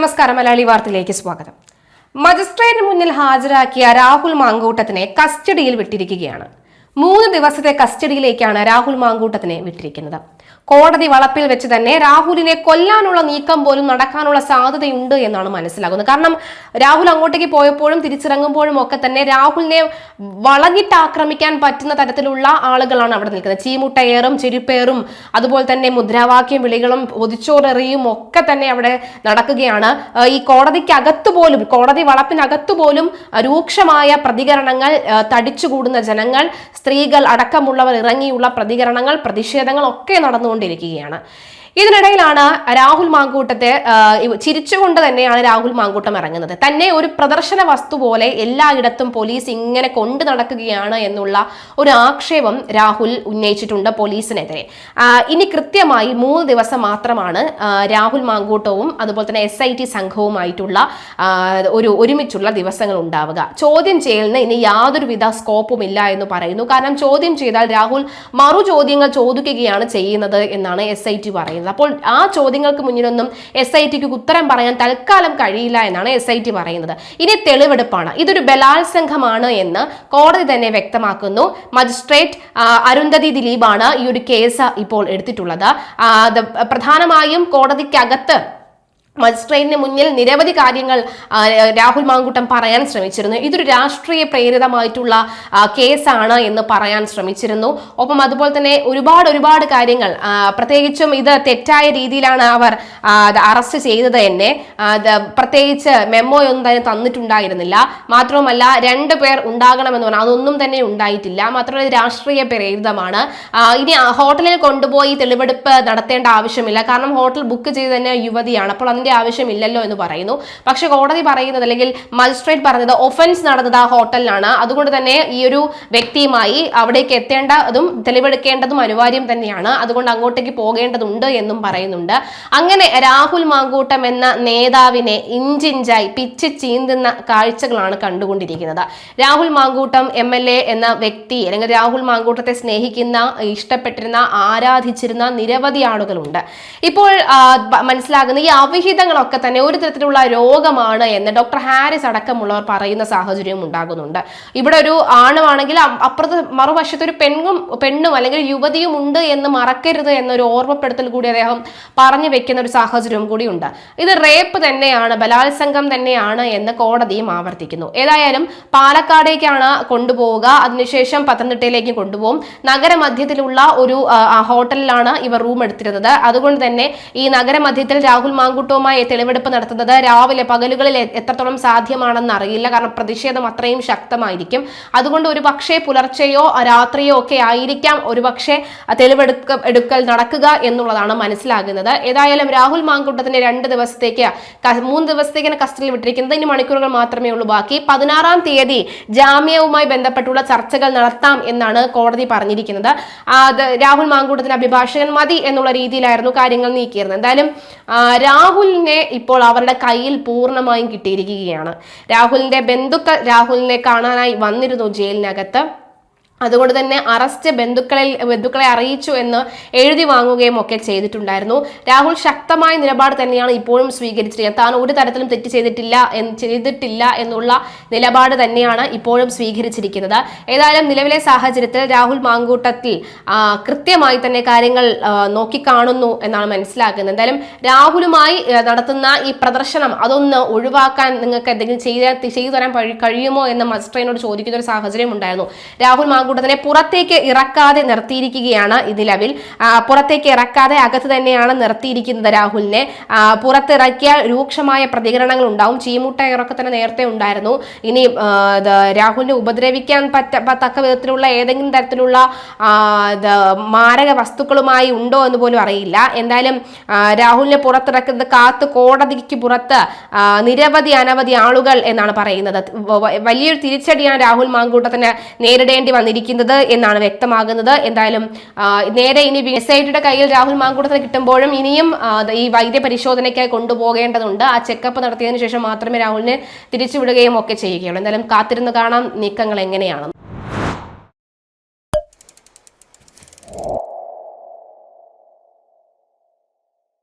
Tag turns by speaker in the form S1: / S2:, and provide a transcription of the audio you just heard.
S1: നമസ്കാരം, മലയാളി വാർത്തയിലേക്ക് സ്വാഗതം. മജിസ്ട്രേറ്റിന് മുന്നിൽ ഹാജരാക്കിയ രാഹുൽ മാങ്കൂട്ടത്തിനെ കസ്റ്റഡിയിൽ വിട്ടിരിക്കുകയാണ്. 3 ദിവസത്തെ കസ്റ്റഡിയിലേക്കാണ് രാഹുൽ മാങ്കൂട്ടത്തിനെ വിട്ടിരിക്കുന്നത്. കോടതി വളപ്പിൽ വെച്ച് തന്നെ രാഹുലിനെ കൊല്ലാനുള്ള നീക്കം പോലും നടക്കാനുള്ള സാധ്യതയുണ്ട് എന്നാണ് മനസ്സിലാകുന്നത്. കാരണം രാഹുൽ അങ്ങോട്ടേക്ക് പോയപ്പോഴും തിരിച്ചിറങ്ങുമ്പോഴും ഒക്കെ തന്നെ രാഹുലിനെ വളഞ്ഞിട്ട് ആക്രമിക്കാൻ പറ്റുന്ന തരത്തിലുള്ള ആളുകളാണ് അവിടെ നിൽക്കുന്നത്. ചീമുട്ടയേറും ചെരുപ്പേറും അതുപോലെ തന്നെ മുദ്രാവാക്യം വിളികളും ഒതിച്ചോറെറിയും ഒക്കെ തന്നെ അവിടെ നടക്കുകയാണ്. ഈ കോടതി വളപ്പിനകത്തുപോലും രൂക്ഷമായ പ്രതികരണങ്ങൾ, തടിച്ചുകൂടുന്ന ജനങ്ങൾ, സ്ത്രീകൾ അടക്കമുള്ളവർ ഇറങ്ങിയുള്ള പ്രതികരണങ്ങൾ, പ്രതിഷേധങ്ങൾ ഒക്കെ നടന്നുകൊണ്ടിരിക്കുകയാണ്. ഇതിനിടയിലാണ് രാഹുൽ മാങ്കൂട്ടത്തെ ചിരിച്ചുകൊണ്ട് തന്നെയാണ് രാഹുൽ മാങ്കൂട്ടം ഇറങ്ങുന്നത്. തന്നെ ഒരു പ്രദർശന വസ്തു പോലെ എല്ലായിടത്തും പോലീസ് ഇങ്ങനെ കൊണ്ടു നടക്കുകയാണ് എന്നുള്ള ഒരു ആക്ഷേപം രാഹുൽ ഉന്നയിച്ചിട്ടുണ്ട് പോലീസിനെതിരെ. ഇനി കൃത്യമായി 3 ദിവസം മാത്രമാണ് രാഹുൽ മാങ്കൂട്ടവും അതുപോലെ തന്നെ SIT സംഘവുമായിട്ടുള്ള ഒരുമിച്ചുള്ള ദിവസങ്ങൾ ഉണ്ടാവുക. ചോദ്യം ചെയ്യലിന് ഇനി യാതൊരുവിധ സ്കോപ്പും ഇല്ല എന്ന് പറയുന്നു. കാരണം ചോദ്യം ചെയ്താൽ രാഹുൽ മറു ചോദ്യങ്ങൾ ചോദിക്കുകയാണ് ചെയ്യുന്നത് എന്നാണ് SIT പറയുന്നത്. അപ്പോൾ ആ ചോദ്യങ്ങൾക്ക് മുന്നിലൊന്നും SITക്ക് ഉത്തരം പറയാൻ തൽക്കാലം കഴിയില്ല എന്നാണ് SIT പറയുന്നത്. ഇനി തെളിവെടുപ്പാണ്. ഇതൊരു ബലാത്സംഗമാണ് എന്ന് കോടതി തന്നെ വ്യക്തമാക്കുന്നു. മജിസ്ട്രേറ്റ് അരുന്ധതി ദിലീപാണ് ഈ ഒരു കേസ് ഇപ്പോൾ എടുത്തിട്ടുള്ളത്. പ്രധാനമായും കോടതിക്കകത്ത് മജിസ്ട്രേറ്റിന് മുന്നിൽ നിരവധി കാര്യങ്ങൾ രാഹുൽ മാങ്കൂട്ടം പറയാൻ ശ്രമിച്ചിരുന്നു. ഇതൊരു രാഷ്ട്രീയ പ്രേരിതമായിട്ടുള്ള കേസാണ് എന്ന് പറയാൻ ശ്രമിച്ചിരുന്നു. ഒപ്പം അതുപോലെ തന്നെ ഒരുപാട് കാര്യങ്ങൾ, പ്രത്യേകിച്ചും ഇത് തെറ്റായ രീതിയിലാണ് അവർ അറസ്റ്റ് ചെയ്തത് തന്നെ. പ്രത്യേകിച്ച് മെമ്മോ ഒന്നും തന്നെ തന്നിട്ടുണ്ടായിരുന്നില്ല. മാത്രവുമല്ല 2 പേർ ഉണ്ടാകണമെന്ന് പറഞ്ഞാൽ അതൊന്നും തന്നെ ഉണ്ടായിട്ടില്ല. മാത്രമല്ല രാഷ്ട്രീയ പ്രേരിതമാണ്. ഇനി ഹോട്ടലിൽ കൊണ്ടുപോയി തെളിവെടുപ്പ് നടത്തേണ്ട ആവശ്യമില്ല. കാരണം ഹോട്ടൽ ബുക്ക് ചെയ്ത് തന്നെ യുവതിയാണ്. അപ്പോൾ അതിന്റെ ആവശ്യമില്ലല്ലോ എന്ന് പറയുന്നു. പക്ഷെ കോടതി പറയുന്നത്, അല്ലെങ്കിൽ മജിസ്ട്രേറ്റ് പറഞ്ഞത്, ഒഫൻസ് നടന്നത് ആ ഹോട്ടലിലാണ്. അതുകൊണ്ട് തന്നെ ഈ ഒരു വ്യക്തിയുമായി അവിടേക്ക് എത്തേണ്ടതും തെളിവെടുക്കേണ്ടതും അനിവാര്യം തന്നെയാണ്. അതുകൊണ്ട് അങ്ങോട്ടേക്ക് പോകേണ്ടതുണ്ട് എന്നും പറയുന്നുണ്ട്. അങ്ങനെ രാഹുൽ മാങ്കൂട്ടം എന്ന നേതാവിനെ ഇഞ്ചിഞ്ചായി പിച്ച് ചീന്തുന്ന കാഴ്ചകളാണ് കണ്ടുകൊണ്ടിരിക്കുന്നത്. രാഹുൽ മാങ്കൂട്ടം MLA എന്ന വ്യക്തി, അല്ലെങ്കിൽ രാഹുൽ മാങ്കൂട്ടത്തെ സ്നേഹിക്കുന്ന, ഇഷ്ടപ്പെട്ടിരുന്ന, ആരാധിച്ചിരുന്ന നിരവധി ആളുകളുണ്ട്. ഇപ്പോൾ മനസ്സിലാകുന്ന ഈ അവിഹിതങ്ങളൊക്കെ തന്നെ ഒരു തരത്തിലുള്ള രോഗമാണ് എന്ന് ഡോക്ടർ ഹാരിസ് അടക്കമുള്ളവർ പറയുന്ന സാഹചര്യവും ഉണ്ടാകുന്നുണ്ട്. ഇവിടെ ഒരു ആണുമാണെങ്കിൽ അപ്പുറത്ത് മറുവശത്ത് ഒരു പെണ്ണും അല്ലെങ്കിൽ യുവതിയും ഉണ്ട് എന്ന് മറക്കരുത് എന്നൊരു ഓർമ്മപ്പെടുത്തൽ കൂടി അദ്ദേഹം പറഞ്ഞു വെക്കുന്ന ഒരു സാഹചര്യവും കൂടിയുണ്ട്. ഇത് റേപ്പ് തന്നെയാണ്, ബലാത്സംഗം തന്നെയാണ് എന്ന് കോടതിയും ആവർത്തിക്കുന്നു. ഏതായാലും പാലക്കാടേക്കാണ് കൊണ്ടുപോവുക. അതിനുശേഷം പത്തനംതിട്ടയിലേക്ക് കൊണ്ടുപോകും. നഗരമധ്യത്തിലുള്ള ഒരു ഹോട്ടലിലാണ് ഇവർ റൂം എടുത്തിരുന്നത്. അതുകൊണ്ട് തന്നെ ഈ നഗരമധ്യത്തിൽ രാഹുൽ മാങ്കൂട്ടവുമായി തെളിവെടുപ്പ് നടത്തുന്നത് രാവിലെ പകലുകളിൽ എത്രത്തോളം സാധ്യമാണെന്ന് അറിയില്ല. കാരണം പ്രതിഷേധം അത്രയും ശക്തമായിരിക്കും. അതുകൊണ്ട് ഒരു പക്ഷേ പുലർച്ചെയോ രാത്രിയോ ഒക്കെ ആയിരിക്കാം ഒരുപക്ഷെ തെളിവെടുക്കൽ നടക്കുക എന്നുള്ളതാണ് മനസ്സിലാകുന്നത്. ഏതായാലും രാഹുൽ മാങ്കൂട്ടത്തിന്റെ 3 ദിവസത്തേക്കാണ് കസ്റ്റഡിയിൽ വിട്ടിരിക്കുന്നത്. ഇനി മണിക്കൂറുകൾ മാത്രമേ ഉള്ളൂ ബാക്കി. 16-ാം തീയതി ജാമ്യവുമായി ബന്ധപ്പെട്ടുള്ള ചർച്ചകൾ നടത്താം എന്നാണ് കോടതി പറഞ്ഞിരിക്കുന്നത്. രാഹുൽ മാങ്കൂട്ടത്തിന് അഭിഭാഷകൻ മതി എന്നുള്ള രീതിയിലായിരുന്നു കാര്യങ്ങൾ നീക്കിയിരുന്നത്. എന്തായാലും രാഹുലിനെ ഇപ്പോൾ അവരുടെ കയ്യിൽ പൂർണ്ണമായും കിട്ടിയിരിക്കുകയാണ്. രാഹുലിന്റെ ബന്ധുക്കൾ രാഹുലിനെ കാണാനായി വന്നിരുന്നു ജയിലിനകത്ത്. അതുകൊണ്ട് തന്നെ അറസ്റ്റ് ബന്ധുക്കളെ അറിയിച്ചു എന്ന് എഴുതി വാങ്ങുകയും ഒക്കെ ചെയ്തിട്ടുണ്ടായിരുന്നു. രാഹുൽ ശക്തമായ നിലപാട് തന്നെയാണ് ഇപ്പോഴും സ്വീകരിച്ചിരിക്കുന്നത്. താൻ ഒരു തരത്തിലും തെറ്റ് ചെയ്തിട്ടില്ല എന്നുള്ള നിലപാട് തന്നെയാണ് ഇപ്പോഴും സ്വീകരിച്ചിരിക്കുന്നത്. ഏതായാലും നിലവിലെ സാഹചര്യത്തിൽ രാഹുൽ മാങ്കൂട്ടത്തിൽ കൃത്യമായി തന്നെ കാര്യങ്ങൾ നോക്കിക്കാണുന്നു എന്നാണ് മനസ്സിലാക്കുന്നത്. എന്തായാലും രാഹുലുമായി നടത്തുന്ന ഈ പ്രദർശനം അതൊന്ന് ഒഴിവാക്കാൻ നിങ്ങൾക്ക് എന്തെങ്കിലും ചെയ്തു തരാൻ കഴിയുമോ എന്ന് മജിസ്ട്രേറ്റിനോട് ചോദിക്കുന്ന ഒരു സാഹചര്യം ഉണ്ടായിരുന്നു. രാഹുൽ കൂട്ടത്തിനെ പുറത്തേക്ക് ഇറക്കാതെ നിർത്തിയിരിക്കുകയാണ്. നിലവിൽ പുറത്തേക്ക് ഇറക്കാതെ അകത്ത് തന്നെയാണ് നിർത്തിയിരിക്കുന്നത്. രാഹുലിനെ പുറത്തിറക്കിയാൽ രൂക്ഷമായ പ്രതികരണങ്ങൾ ഉണ്ടാവും. ചീമുട്ടയൊക്കെ തന്നെ നേരത്തെ ഉണ്ടായിരുന്നു. ഇനി രാഹുലിനെ ഉപദ്രവിക്കാൻ തക്ക വിധത്തിലുള്ള ഏതെങ്കിലും തരത്തിലുള്ള മാരക വസ്തുക്കളുമായി ഉണ്ടോ എന്ന് പോലും അറിയില്ല. എന്തായാലും രാഹുലിനെ പുറത്തിറക്കുന്നത് കാത്ത് കോടതിക്ക് പുറത്ത് അനവധി ആളുകൾ എന്നാണ് പറയുന്നത്. വലിയൊരു തിരിച്ചടിയാണ് രാഹുൽ മാങ്കൂട്ടത്തിന് നേരിടേണ്ടി വന്നിരിക്കുന്നത് എന്നാണ് വ്യക്തമാകുന്നത്. എന്തായാലും നേരെ ഇനി SITയുടെ കയ്യിൽ രാഹുൽ മാങ്കൂട്ടത്തിന് കിട്ടുമ്പോഴും ഇനിയും ഈ വൈദ്യ പരിശോധനയ്ക്കായി കൊണ്ടുപോകേണ്ടതുണ്ട്. ആ ചെക്കപ്പ് നടത്തിയതിനു ശേഷം മാത്രമേ രാഹുലിനെ തിരിച്ചുവിടുകയും ഒക്കെ ചെയ്യുകയുള്ളൂ. എന്തായാലും കാത്തിരുന്ന് കാണാം നീക്കങ്ങൾ എങ്ങനെയാണ്.